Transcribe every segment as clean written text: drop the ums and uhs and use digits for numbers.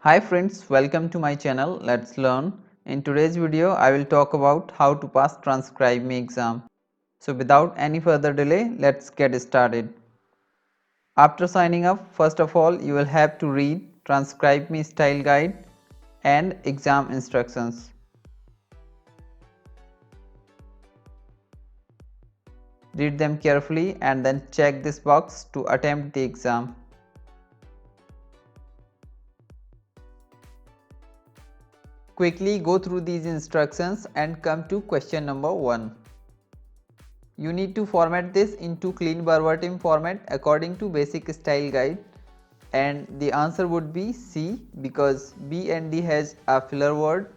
Hi friends, welcome to my channel. Let's learn. In today's video, I will talk about how to pass TranscribeMe exam. So without any further delay, let's get started. After signing up, first of all, you will have to read TranscribeMe style guide and exam instructions. Read them carefully and then check this box to attempt the exam. Quickly go through these instructions and come to question number 1. You need to format this into clean verbatim format according to basic style guide, and the answer would be C because B and D has a filler word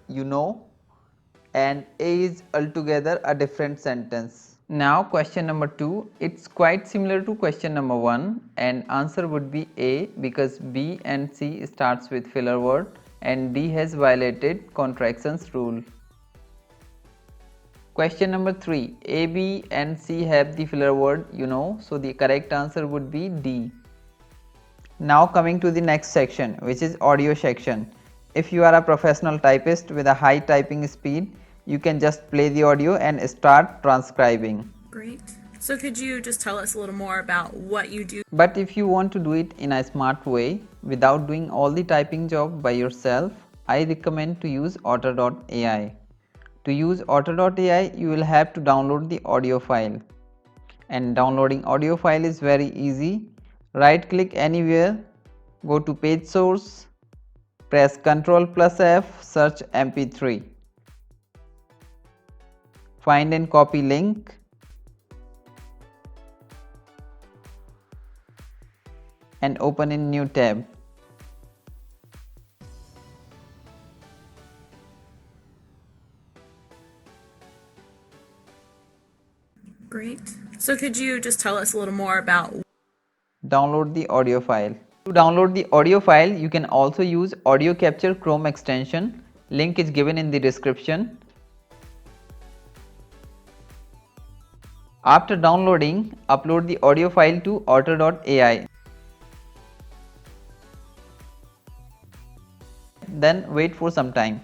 and A is altogether a different sentence. Now question number 2, it's quite similar to question number 1 and answer would be A because B and C starts with filler word and D has violated contractions rule. Question number 3, A, B and C have the filler word so the correct answer would be D. Now coming to the next section, which is audio section. If you are a professional typist with a high typing speed, you can just play the audio and start transcribing. Great. So could you just tell us a little more about what you do? But if you want to do it in a smart way without doing all the typing job by yourself, I recommend to use otter.ai. To use otter.ai, you will have to download the audio file. And downloading audio file is very easy. Right click anywhere, go to page source, press Ctrl+F, search MP3. Find and copy link and open in new tab. Great. So could you just tell us a little more about Download the audio file. To download the audio file, you can also use Audio Capture Chrome extension. Link is given in the description. After downloading, upload the audio file to otter.ai. Then wait for some time.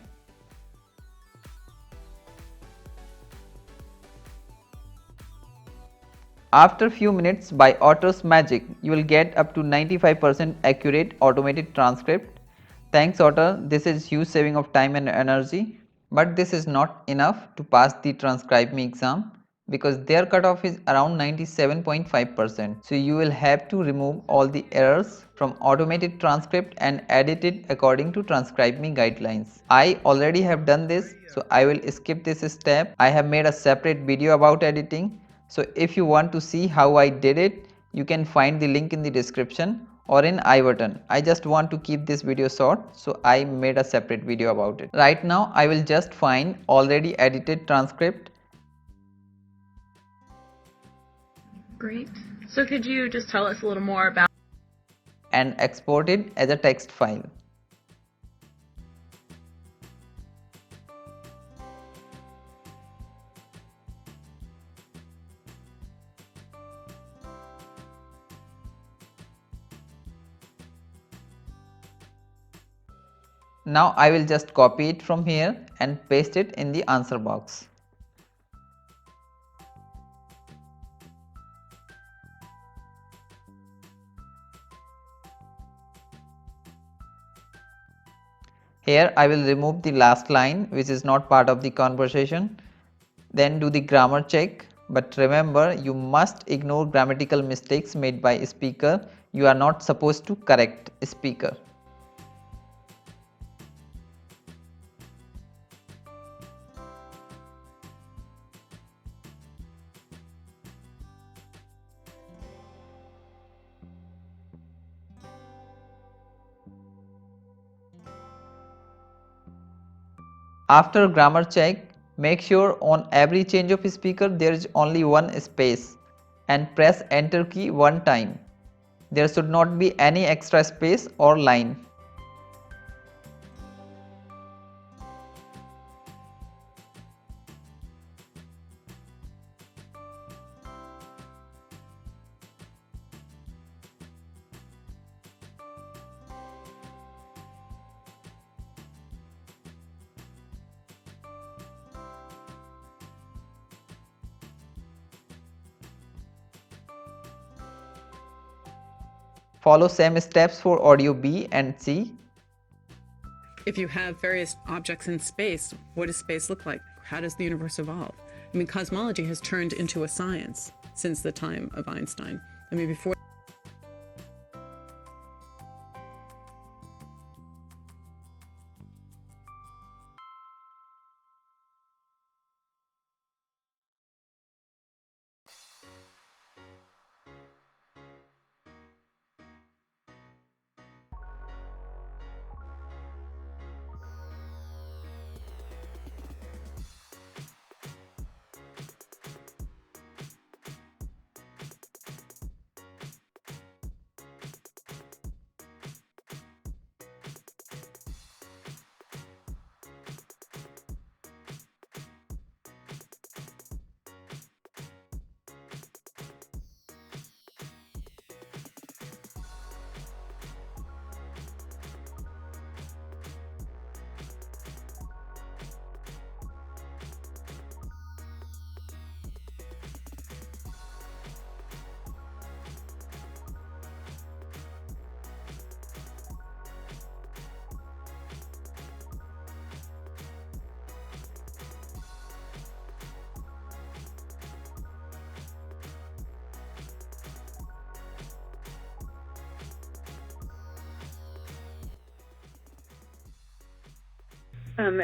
After few minutes, by Otter's magic, you will get up to 95% accurate automated transcript. Thanks Otter, this is huge saving of time and energy. But this is not enough to pass the TranscribeMe exam because their cutoff is around 97.5%. So you will have to remove all the errors from automated transcript and edit it according to TranscribeMe guidelines. I already have done this, so I will skip this step. I have made a separate video about editing. So if you want to see how I did it, you can find the link in the description or in I button. I just want to keep this video short, so I made a separate video about it. Right now I will just find already edited transcript. Great. So could you just tell us a little more about And export it as a text file. Now I will just copy it from here and paste it in the answer box. Here I will remove the last line which is not part of the conversation. Then do the grammar check. But remember, you must ignore grammatical mistakes made by speaker. You are not supposed to correct speaker. After grammar check, make sure on every change of speaker there is only one space and press enter key one time. There should not be any extra space or line. Follow same steps for audio B and C. If you have various objects in space, what does space look like? How does the universe evolve? I mean, cosmology has turned into a science since the time of Einstein. I mean, before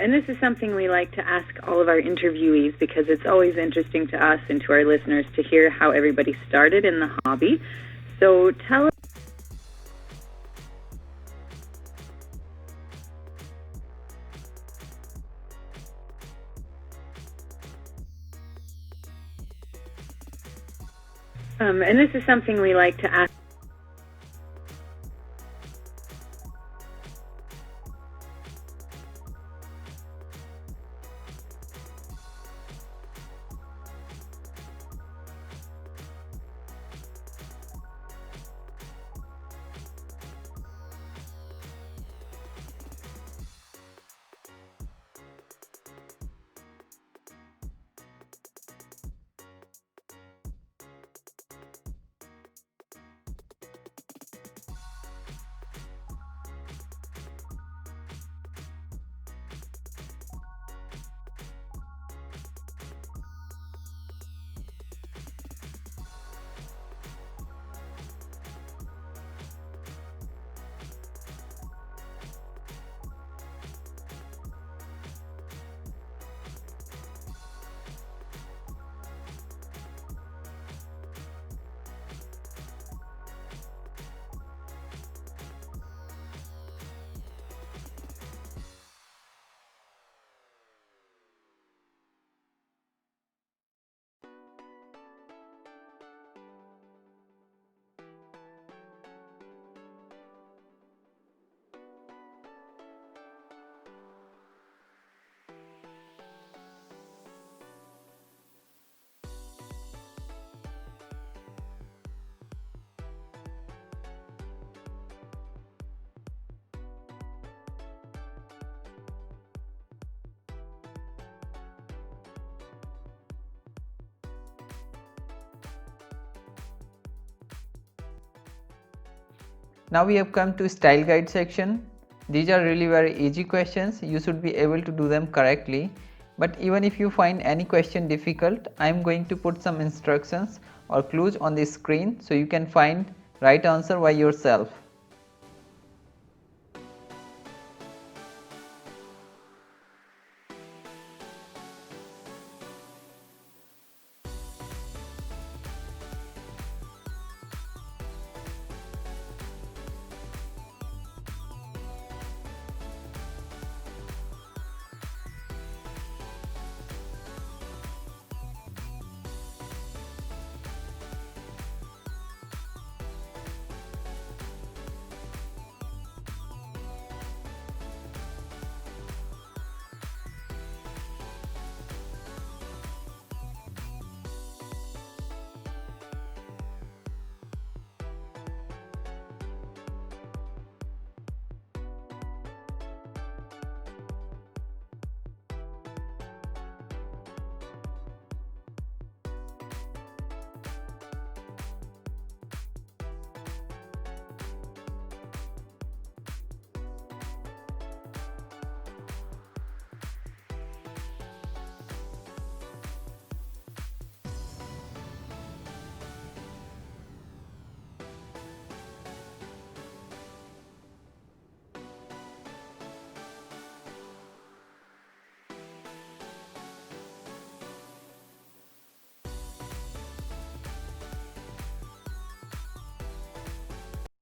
And this is something we like to ask all of our interviewees because it's always interesting to us and to our listeners to hear how everybody started in the hobby. So tell us. And this is something we like to ask. Now we have come to style guide section. These are really very easy questions. You should be able to do them correctly. But even if you find any question difficult, I am going to put some instructions or clues on the screen so you can find right answer by yourself.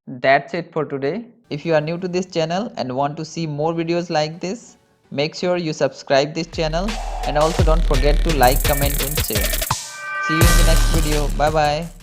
That's it for today. If you are new to this channel and want to see more videos like this, make sure you subscribe this channel and also don't forget to like, comment and share. See you in the next video. Bye bye.